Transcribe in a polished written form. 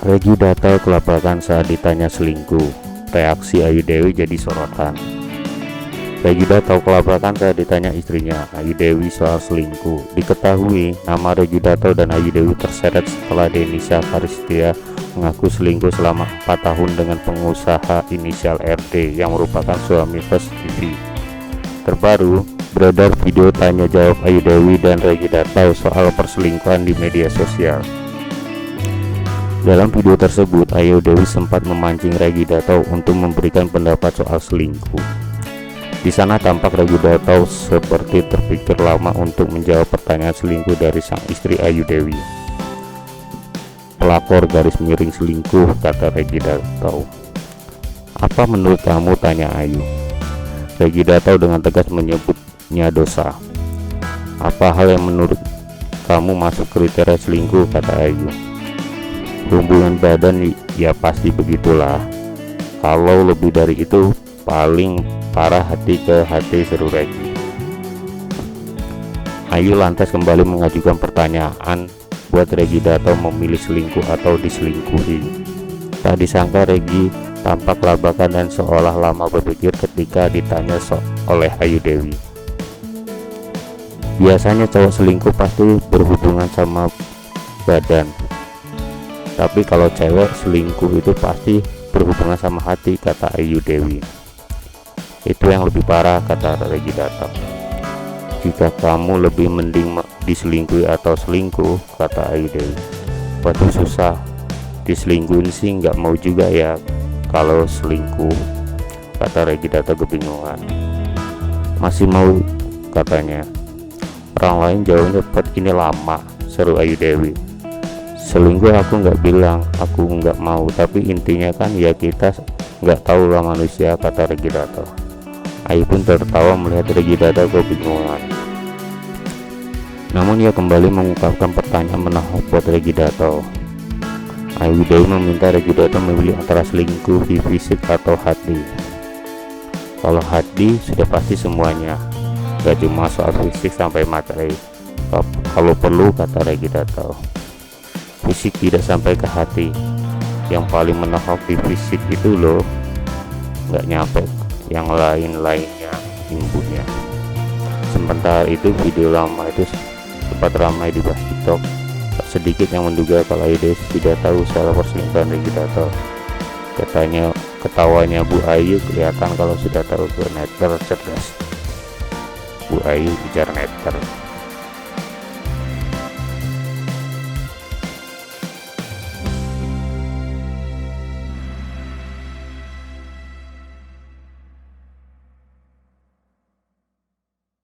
Regi Dato kelabakan saat ditanya selingkuh. Reaksi Ayu Dewi jadi sorotan. Regi Dato kelabakan saat ditanya istrinya Ayu Dewi soal selingkuh. Diketahui nama Regi Dato dan Ayu Dewi terseret setelah Denisa Karistia mengaku selingkuh selama 4 tahun dengan pengusaha inisial RD yang merupakan suami First TV. Terbaru, beredar video tanya jawab Ayu Dewi dan Regi Dato soal perselingkuhan di media sosial. Dalam video tersebut, Ayu Dewi sempat memancing Regi Dato untuk memberikan pendapat soal selingkuh. Di sana tampak Regi Dato seperti terpikir lama untuk menjawab pertanyaan selingkuh dari sang istri Ayu Dewi. Pelakor garis miring selingkuh, kata Regi Dato. Apa menurut kamu, tanya Ayu. Regi Dato dengan tegas menyebutnya dosa. Apa hal yang menurut kamu masuk kriteria selingkuh, kata Ayu. Hubungan badan, ya pasti begitulah. Kalau lebih dari itu paling parah hati ke hati, seru Regi. Ayu lantas kembali mengajukan pertanyaan buat Regi Dato memilih selingkuh atau diselingkuhi. Tak disangka Regi tampak kelabakan dan seolah lama berpikir ketika ditanya oleh Ayu Dewi. Biasanya cowok selingkuh pasti berhubungan sama badan, tapi kalau cewek selingkuh itu pasti berhubungan sama hati, kata Ayu Dewi. Itu yang lebih parah, kata Regi Dato. Jika kamu lebih mending diselingkuhi atau selingkuh, kata Ayu Dewi. Waduh, susah. Diselingkuhin sih nggak mau juga ya kalau selingkuh, kata Regi Dato kebingungan. Masih mau, katanya. Orang lain jawabnya cepat, ini lama, seru Ayu Dewi. Selingkuh aku nggak bilang aku nggak mau, tapi intinya kan ya kita nggak tahu lah manusia, kata Regi Dato. Ayu pun tertawa melihat Regi Dato kebingungan. Namun ia kembali mengungkapkan pertanyaan menahok buat Regi Dato. Ayu Dewi meminta Regi Dato memilih antara selingkuh di fisik atau hati. Kalau hati sudah pasti semuanya, gak cuma soal fisik sampai materi. Kalau perlu, kata Regi Dato, fisik tidak sampai ke hati. Yang paling menahok di fisik itu loh, gak nyampe yang lain-lainnya imbuhnya. Sementara itu video lama itu sempat ramai di TikTok. Tak sedikit yang menduga kalau Ayu Dewi tidak tahu soal perselingkuhan Regi Dato. Katanya ketawanya Bu Ayu kelihatan kalau sudah tahu, ke netter cerdas. Bu Ayu bicara netter.